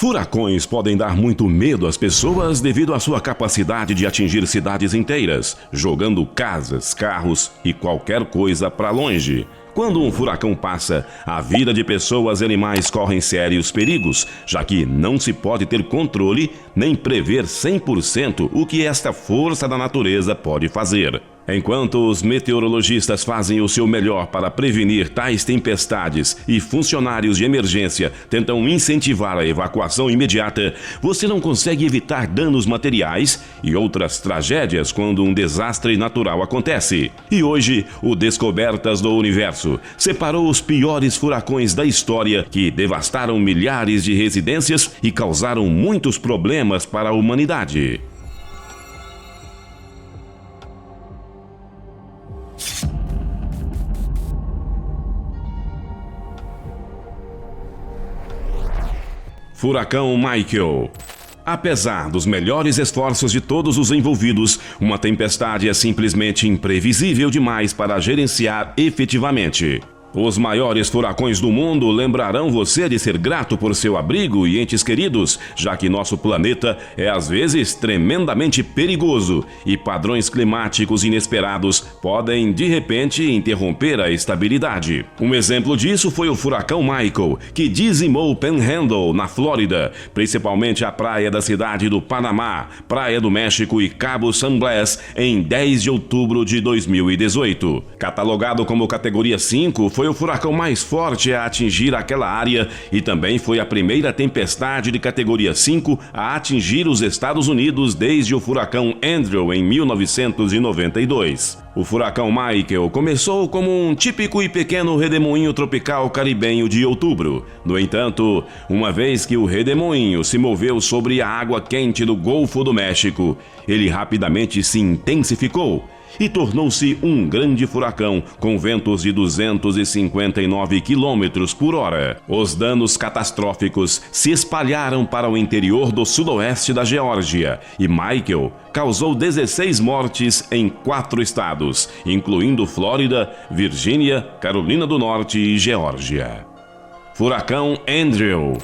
Furacões podem dar muito medo às pessoas devido à sua capacidade de atingir cidades inteiras, jogando casas, carros e qualquer coisa para longe. Quando um furacão passa, a vida de pessoas e animais correm sérios perigos, já que não se pode ter controle nem prever 100% o que esta força da natureza pode fazer. Enquanto os meteorologistas fazem o seu melhor para prevenir tais tempestades e funcionários de emergência tentam incentivar a evacuação imediata, você não consegue evitar danos materiais e outras tragédias quando um desastre natural acontece. E hoje, o Descobertas do Universo separou os piores furacões da história que devastaram milhares de residências e causaram muitos problemas para a humanidade. Furacão Michael. Apesar dos melhores esforços de todos os envolvidos, uma tempestade é simplesmente imprevisível demais para gerenciar efetivamente. Os maiores furacões do mundo lembrarão você de ser grato por seu abrigo e entes queridos, já que nosso planeta é às vezes tremendamente perigoso e padrões climáticos inesperados podem de repente interromper a estabilidade. Um exemplo disso foi o furacão Michael, que dizimou Panhandle, na Flórida, principalmente a praia da cidade do Panamá, Praia do México e Cabo San Blas em 10 de outubro de 2018. Catalogado como categoria 5, foi o furacão mais forte a atingir aquela área e também foi a primeira tempestade de categoria 5 a atingir os Estados Unidos desde o furacão Andrew em 1992. O furacão Michael começou como um típico e pequeno redemoinho tropical caribenho de outubro. No entanto, uma vez que o redemoinho se moveu sobre a água quente do Golfo do México, ele rapidamente se intensificou e tornou-se um grande furacão com ventos de 259 km por hora. Os danos catastróficos se espalharam para o interior do sudoeste da Geórgia e Michael causou 16 mortes em 4 estados, incluindo Flórida, Virgínia, Carolina do Norte e Geórgia. Furacão Andrew.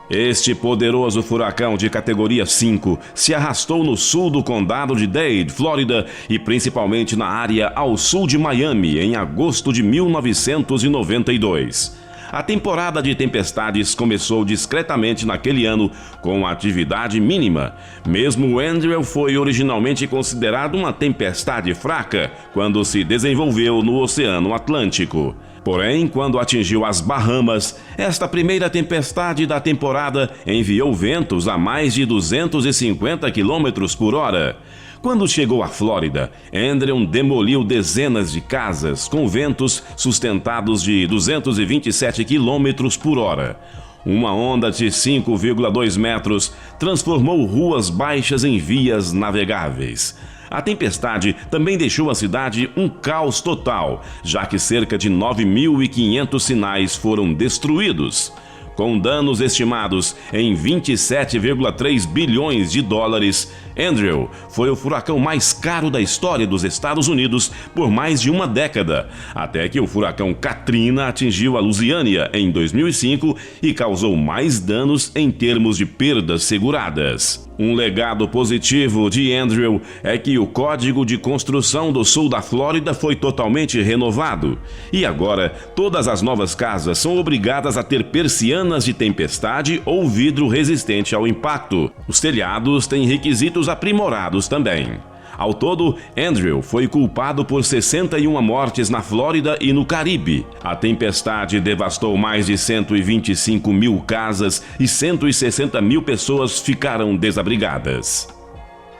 Este poderoso furacão de categoria 5 se arrastou no sul do condado de Dade, Flórida, e principalmente na área ao sul de Miami em agosto de 1992. A temporada de tempestades começou discretamente naquele ano com atividade mínima. Mesmo o Andrew foi originalmente considerado uma tempestade fraca quando se desenvolveu no Oceano Atlântico. Porém, quando atingiu as Bahamas, esta primeira tempestade da temporada enviou ventos a mais de 250 km por hora. Quando chegou à Flórida, Andrew demoliu dezenas de casas com ventos sustentados de 227 km por hora. Uma onda de 5,2 metros transformou ruas baixas em vias navegáveis. A tempestade também deixou a cidade um caos total, já que cerca de 9.500 sinais foram destruídos. Com danos estimados em 27,3 bilhões de dólares, Andrew foi o furacão mais caro da história dos Estados Unidos por mais de uma década, até que o furacão Katrina atingiu a Louisiana em 2005 e causou mais danos em termos de perdas seguradas. Um legado positivo de Andrew é que o Código de Construção do sul da Flórida foi totalmente renovado. E agora, todas as novas casas são obrigadas a ter persianas de tempestade ou vidro resistente ao impacto. Os telhados têm requisitos aprimorados também. Ao todo, Andrew foi culpado por 61 mortes na Flórida e no Caribe. A tempestade devastou mais de 125 mil casas e 160 mil pessoas ficaram desabrigadas.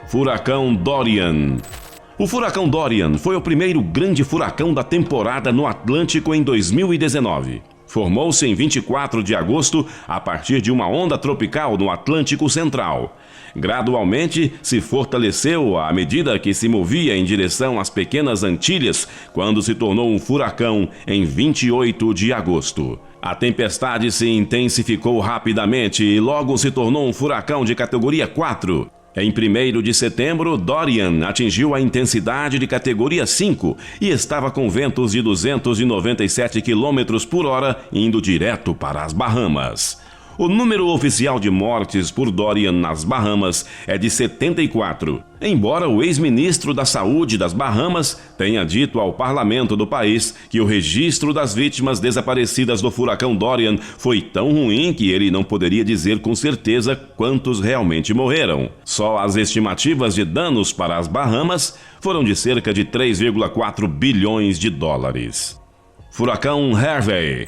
Furacão Dorian. O furacão Dorian foi o primeiro grande furacão da temporada no Atlântico em 2019. Formou-se em 24 de agosto a partir de uma onda tropical no Atlântico Central. Gradualmente se fortaleceu à medida que se movia em direção às Pequenas Antilhas, quando se tornou um furacão em 28 de agosto. A tempestade se intensificou rapidamente e logo se tornou um furacão de categoria 4. Em 1º de setembro, Dorian atingiu a intensidade de categoria 5 e estava com ventos de 297 km por hora, indo direto para as Bahamas. O número oficial de mortes por Dorian nas Bahamas é de 74, embora o ex-ministro da Saúde das Bahamas tenha dito ao parlamento do país que o registro das vítimas desaparecidas do furacão Dorian foi tão ruim que ele não poderia dizer com certeza quantos realmente morreram. Só as estimativas de danos para as Bahamas foram de cerca de 3,4 bilhões de dólares. Furacão Harvey.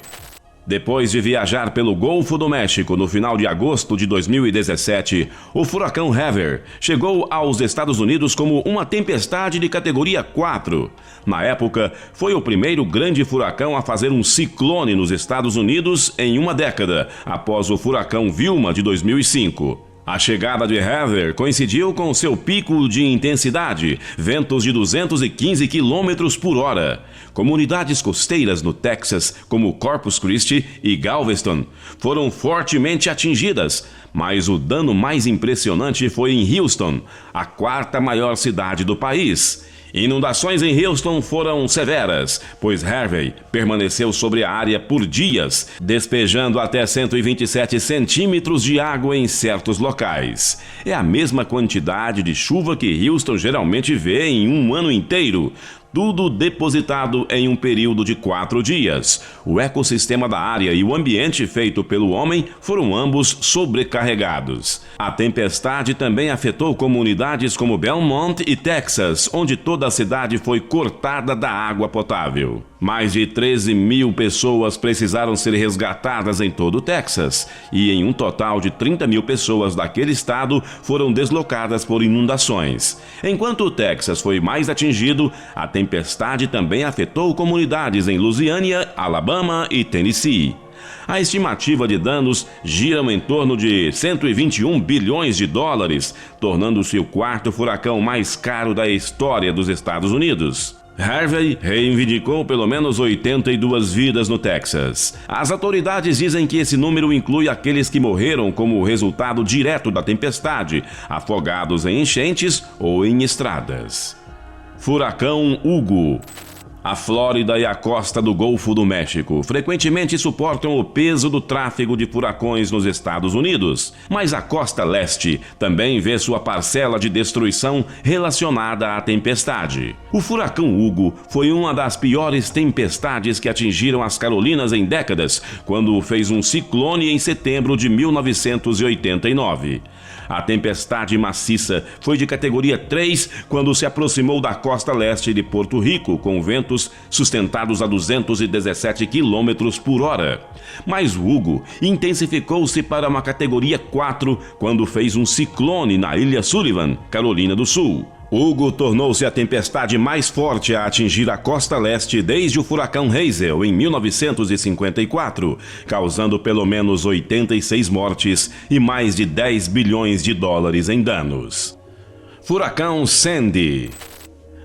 Depois de viajar pelo Golfo do México no final de agosto de 2017, o furacão Harvey chegou aos Estados Unidos como uma tempestade de categoria 4. Na época, foi o primeiro grande furacão a fazer um ciclone nos Estados Unidos em uma década, após o furacão Vilma de 2005. A chegada de Harvey coincidiu com seu pico de intensidade, ventos de 215 km por hora. Comunidades costeiras no Texas, como Corpus Christi e Galveston, foram fortemente atingidas, mas o dano mais impressionante foi em Houston, a quarta maior cidade do país. Inundações em Houston foram severas, pois Harvey permaneceu sobre a área por dias, despejando até 127 centímetros de água em certos locais. É a mesma quantidade de chuva que Houston geralmente vê em um ano inteiro, tudo depositado em um período de 4 dias. O ecossistema da área e o ambiente feito pelo homem foram ambos sobrecarregados. A tempestade também afetou comunidades como Belmont e Texas, onde toda a cidade foi cortada da água potável. Mais de 13 mil pessoas precisaram ser resgatadas em todo o Texas, e em um total de 30 mil pessoas daquele estado foram deslocadas por inundações. Enquanto o Texas foi mais atingido, a tempestade também afetou comunidades em Louisiana, Alabama e Tennessee. A estimativa de danos gira em torno de 121 bilhões de dólares, tornando-se o quarto furacão mais caro da história dos Estados Unidos. Harvey reivindicou pelo menos 82 vidas no Texas. As autoridades dizem que esse número inclui aqueles que morreram como resultado direto da tempestade, afogados em enchentes ou em estradas. Furacão Hugo. A Flórida e a costa do Golfo do México frequentemente suportam o peso do tráfego de furacões nos Estados Unidos, mas a costa leste também vê sua parcela de destruição relacionada à tempestade. O furacão Hugo foi uma das piores tempestades que atingiram as Carolinas em décadas, quando fez um ciclone em setembro de 1989. A tempestade maciça foi de categoria 3 quando se aproximou da costa leste de Porto Rico, com ventos sustentados a 217 km por hora. Mas o Hugo intensificou-se para uma categoria 4 quando fez um ciclone na Ilha Sullivan, Carolina do Sul. Hugo tornou-se a tempestade mais forte a atingir a costa leste desde o furacão Hazel em 1954, causando pelo menos 86 mortes e mais de 10 bilhões de dólares em danos. Furacão Sandy.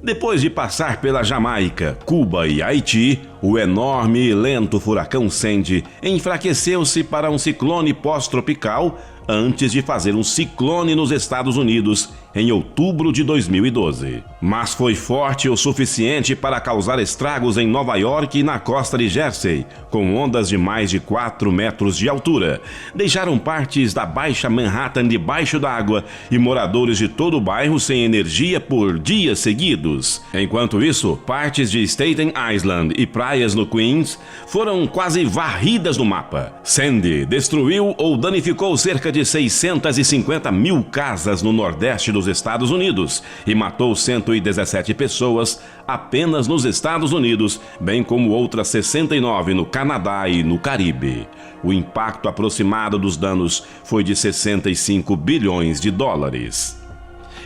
Depois de passar pela Jamaica, Cuba e Haiti, o enorme e lento furacão Sandy enfraqueceu-se para um ciclone pós-tropical antes de fazer um ciclone nos Estados Unidos em outubro de 2012. Mas foi forte o suficiente para causar estragos em Nova York e na costa de Jersey, com ondas de mais de 4 metros de altura. Deixaram partes da Baixa Manhattan debaixo d'água e moradores de todo o bairro sem energia por dias seguidos. Enquanto isso, partes de Staten Island e praias no Queens foram quase varridas do mapa. Sandy destruiu ou danificou cerca de 650 mil casas no nordeste dos Estados Unidos e matou 117 pessoas apenas nos Estados Unidos, bem como outras 69 no Canadá e no Caribe. O impacto aproximado dos danos foi de 65 bilhões de dólares.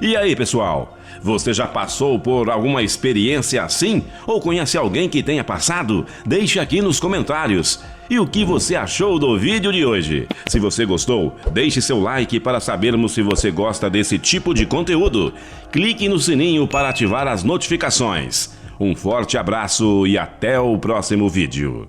E aí, pessoal? Você já passou por alguma experiência assim? Ou conhece alguém que tenha passado? Deixe aqui nos comentários. E o que você achou do vídeo de hoje? Se você gostou, deixe seu like para sabermos se você gosta desse tipo de conteúdo. Clique no sininho para ativar as notificações. Um forte abraço e até o próximo vídeo.